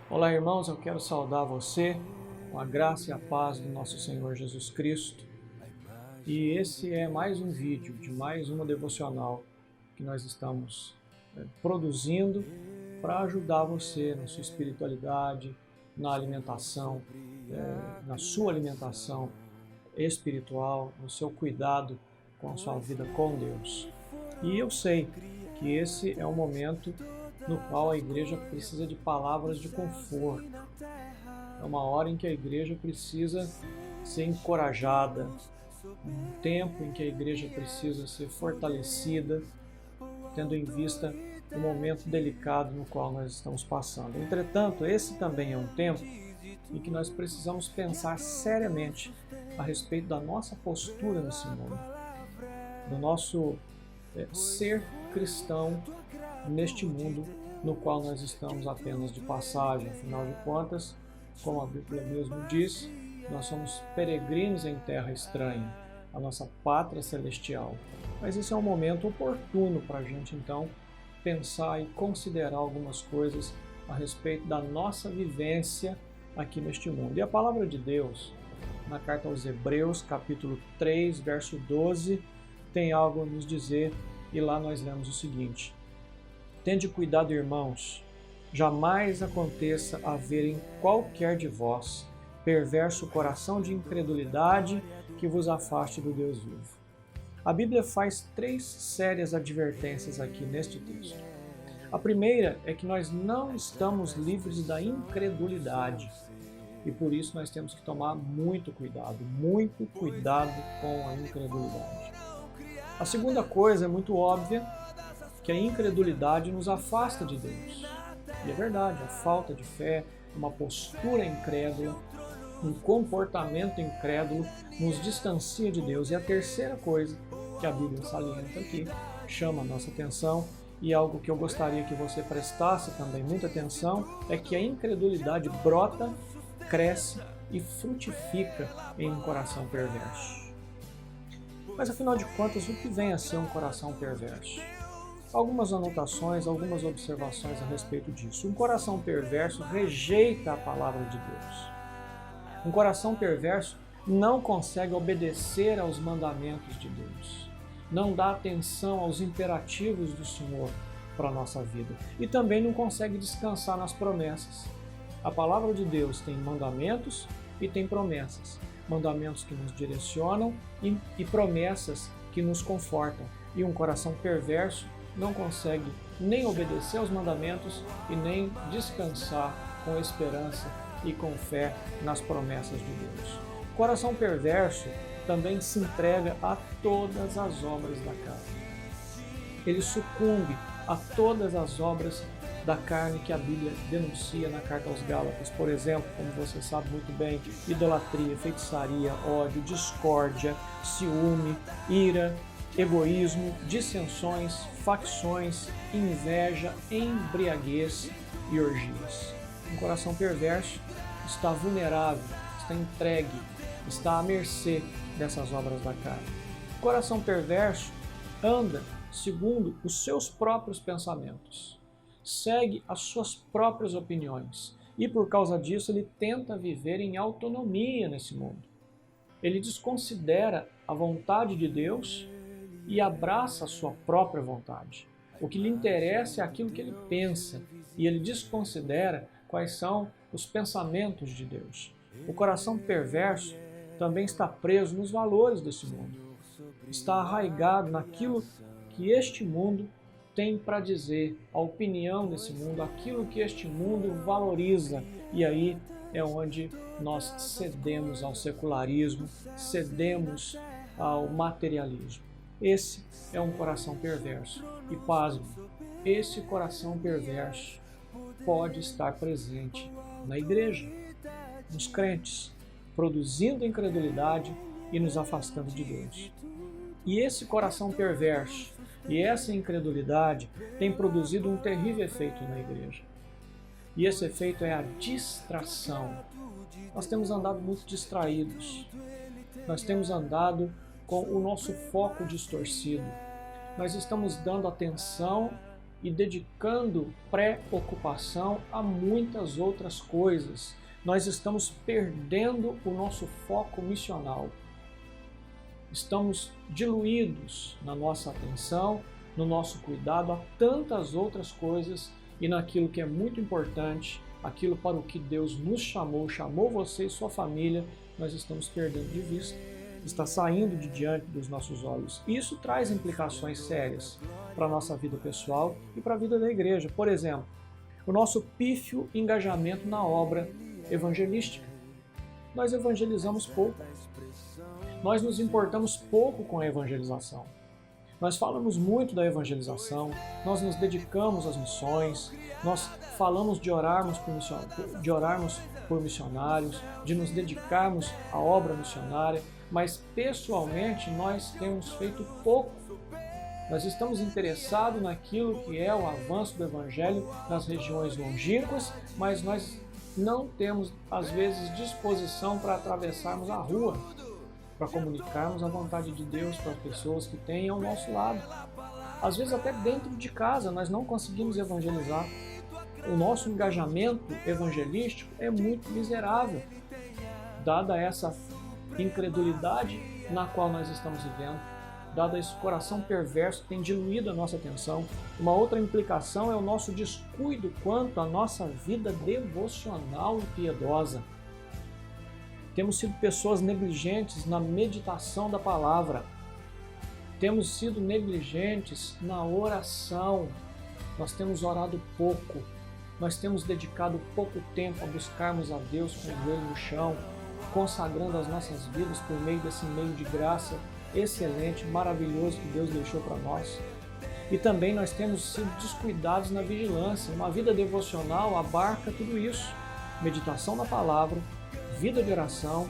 Olá, irmãos, eu quero saudar você com a graça e a paz do nosso Senhor Jesus Cristo. E esse é mais um vídeo de mais uma devocional que nós estamos produzindo para ajudar você na sua espiritualidade, na alimentação, na sua alimentação espiritual, no seu cuidado com a sua vida com Deus. E eu sei que esse é um momento no qual a igreja precisa de palavras de conforto. É uma hora em que a igreja precisa ser encorajada, um tempo em que a igreja precisa ser fortalecida, tendo em vista o momento delicado no qual nós estamos passando. Entretanto, esse também é um tempo em que nós precisamos pensar seriamente a respeito da nossa postura nesse mundo, do nosso ser cristão neste mundo no qual nós estamos apenas de passagem. Afinal de contas, como a Bíblia mesmo diz, nós somos peregrinos em terra estranha, a nossa pátria celestial. Mas esse é um momento oportuno para a gente, então, pensar e considerar algumas coisas a respeito da nossa vivência aqui neste mundo. E a palavra de Deus, na carta aos Hebreus, capítulo 3, verso 12, tem algo a nos dizer, e lá nós lemos o seguinte: Tende cuidado, irmãos, jamais aconteça haver em qualquer de vós perverso coração de incredulidade que vos afaste do Deus vivo. A Bíblia faz 3 sérias advertências aqui neste texto. A primeira é que nós não estamos livres da incredulidade e por isso nós temos que tomar muito cuidado com a incredulidade. A segunda coisa é muito óbvia, que a incredulidade nos afasta de Deus. E é verdade, a falta de fé, uma postura incrédula, um comportamento incrédulo nos distancia de Deus. E a terceira coisa que a Bíblia salienta aqui, chama a nossa atenção, e algo que eu gostaria que você prestasse também muita atenção, é que a incredulidade brota, cresce e frutifica em um coração perverso. Mas afinal de contas, o que vem a ser um coração perverso? Algumas anotações, algumas observações a respeito disso. Um coração perverso rejeita a palavra de Deus. Um coração perverso não consegue obedecer aos mandamentos de Deus. Não dá atenção aos imperativos do Senhor para a nossa vida. E também não consegue descansar nas promessas. A palavra de Deus tem mandamentos e tem promessas. Mandamentos que nos direcionam e promessas que nos confortam. E um coração perverso não consegue nem obedecer aos mandamentos e nem descansar com esperança e com fé nas promessas de Deus. O coração perverso também se entrega a todas as obras da carne. Ele sucumbe a todas as obras da carne que a Bíblia denuncia na carta aos Gálatas. Por exemplo, como você sabe muito bem, idolatria, feitiçaria, ódio, discórdia, ciúme, ira, egoísmo, dissensões, facções, inveja, embriaguez e orgias. Um coração perverso está vulnerável, está entregue, está à mercê dessas obras da carne. O coração perverso anda segundo os seus próprios pensamentos, segue as suas próprias opiniões e por causa disso ele tenta viver em autonomia nesse mundo. Ele desconsidera a vontade de Deus e abraça a sua própria vontade. O que lhe interessa é aquilo que ele pensa e ele desconsidera quais são os pensamentos de Deus. O coração perverso também está preso nos valores desse mundo. Está arraigado naquilo que este mundo tem para dizer, a opinião desse mundo, aquilo que este mundo valoriza. E aí é onde nós cedemos ao secularismo, cedemos ao materialismo. Esse é um coração perverso. E pasme, esse coração perverso pode estar presente na igreja, nos crentes, produzindo incredulidade e nos afastando de Deus. E esse coração perverso e essa incredulidade tem produzido um terrível efeito na igreja. E esse efeito é a distração. Nós temos andado muito distraídos. Nós temos andado com o nosso foco distorcido. Nós estamos dando atenção e dedicando preocupação a muitas outras coisas. Nós estamos perdendo o nosso foco missional. Estamos diluídos na nossa atenção, no nosso cuidado a tantas outras coisas e naquilo que é muito importante, aquilo para o que Deus nos chamou, chamou você e sua família, nós estamos perdendo de vista. Está saindo de diante dos nossos olhos. Isso traz implicações sérias para a nossa vida pessoal e para a vida da igreja. Por exemplo, o nosso pífio engajamento na obra evangelística. Nós evangelizamos pouco. Nós nos importamos pouco com a evangelização. Nós falamos muito da evangelização, nós nos dedicamos às missões, nós falamos de orarmos por missionários, de nos dedicarmos à obra missionária, mas pessoalmente nós temos feito pouco. Nós estamos interessados naquilo que é o avanço do Evangelho nas regiões longínquas, mas nós não temos, às vezes, disposição para atravessarmos a rua, para comunicarmos a vontade de Deus para as pessoas que têm ao nosso lado. Às vezes até dentro de casa nós não conseguimos evangelizar. O nosso engajamento evangelístico é muito miserável, dada essa incredulidade na qual nós estamos vivendo, dado esse coração perverso que tem diluído a nossa atenção. Uma outra implicação é o nosso descuido quanto à nossa vida devocional e piedosa. Temos sido pessoas negligentes na meditação da palavra. Temos sido negligentes na oração. Nós temos orado pouco. Nós temos dedicado pouco tempo a buscarmos a Deus com o joelho no chão, consagrando as nossas vidas por meio desse meio de graça excelente, maravilhoso que Deus deixou para nós. E também nós temos sido descuidados na vigilância. Uma vida devocional abarca tudo isso. Meditação na palavra, vida de oração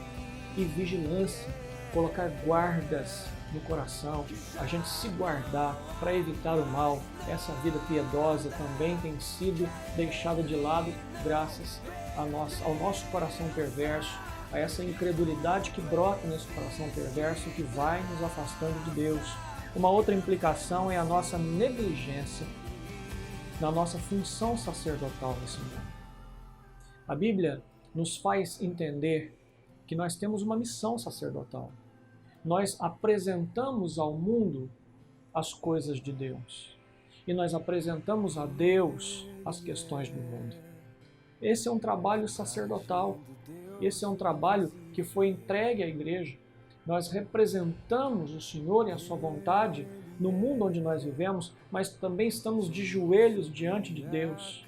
e vigilância. Colocar guardas no coração, a gente se guardar para evitar o mal. Essa vida piedosa também tem sido deixada de lado graças ao nosso coração perverso, a essa incredulidade que brota nesse coração perverso que vai nos afastando de Deus. Uma outra implicação é a nossa negligência na nossa função sacerdotal nesse mundo. A Bíblia nos faz entender que nós temos uma missão sacerdotal. Nós apresentamos ao mundo as coisas de Deus e nós apresentamos a Deus as questões do mundo. Esse é um trabalho sacerdotal. Esse é um trabalho que foi entregue à igreja. Nós representamos o Senhor e a sua vontade no mundo onde nós vivemos, mas também estamos de joelhos diante de Deus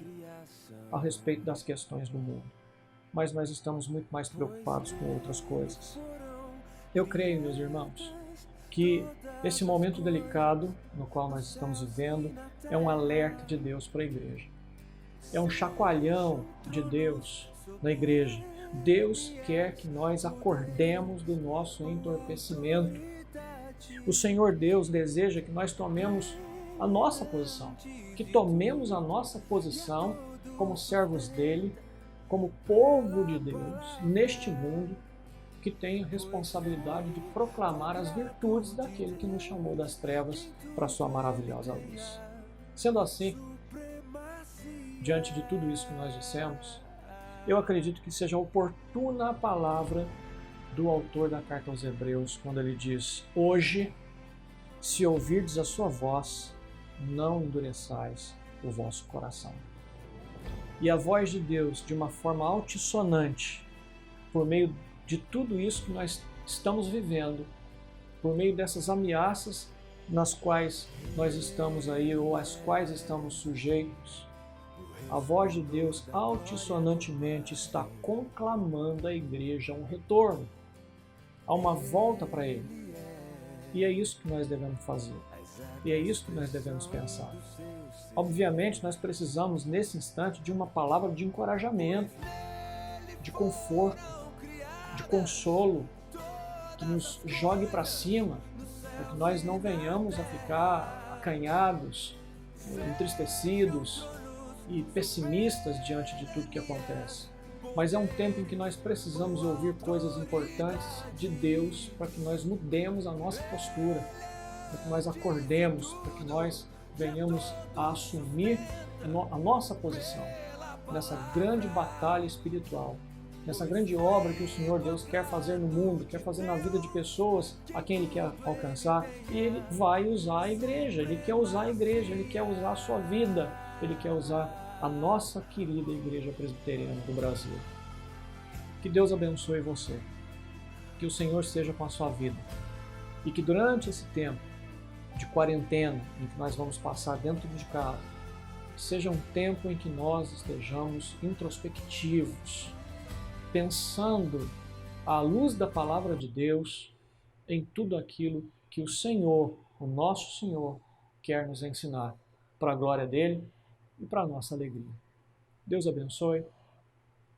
a respeito das questões do mundo. Mas nós estamos muito mais preocupados com outras coisas. Eu creio, meus irmãos, que esse momento delicado no qual nós estamos vivendo é um alerta de Deus para a igreja. É um chacoalhão de Deus na igreja. Deus quer que nós acordemos do nosso entorpecimento. O Senhor Deus deseja que nós tomemos a nossa posição, que tomemos a nossa posição como servos dele, como povo de Deus, neste mundo, que tem a responsabilidade de proclamar as virtudes daquele que nos chamou das trevas para a sua maravilhosa luz. Sendo assim, diante de tudo isso que nós dissemos, eu acredito que seja oportuna a palavra do autor da carta aos Hebreus, quando ele diz: hoje, se ouvirdes a sua voz, não endureçais o vosso coração. E a voz de Deus, de uma forma altissonante, por meio de tudo isso que nós estamos vivendo, por meio dessas ameaças nas quais nós estamos aí, ou às quais estamos sujeitos, a voz de Deus altissonantemente está conclamando a igreja a um retorno, a uma volta para Ele. E é isso que nós devemos fazer. E é isso que nós devemos pensar. Obviamente, nós precisamos, nesse instante, de uma palavra de encorajamento, de conforto, de consolo, que nos jogue para cima, para que nós não venhamos a ficar acanhados, entristecidos e pessimistas diante de tudo que acontece. Mas é um tempo em que nós precisamos ouvir coisas importantes de Deus para que nós mudemos a nossa postura, para que nós acordemos, para que nós venhamos a assumir a nossa posição nessa grande batalha espiritual, nessa grande obra que o Senhor Deus quer fazer no mundo, quer fazer na vida de pessoas a quem Ele quer alcançar, e Ele vai usar a igreja, Ele quer usar a igreja, Ele quer usar a sua vida, Ele quer usar a nossa querida Igreja Presbiteriana do Brasil. Que Deus abençoe você, que o Senhor esteja com a sua vida, e que durante esse tempo de quarentena em que nós vamos passar dentro de casa, seja um tempo em que nós estejamos introspectivos, pensando à luz da palavra de Deus em tudo aquilo que o Senhor, o nosso Senhor, quer nos ensinar, para a glória dele e para a nossa alegria. Deus abençoe,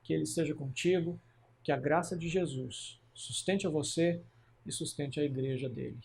que Ele esteja contigo, que a graça de Jesus sustente a você e sustente a igreja dele.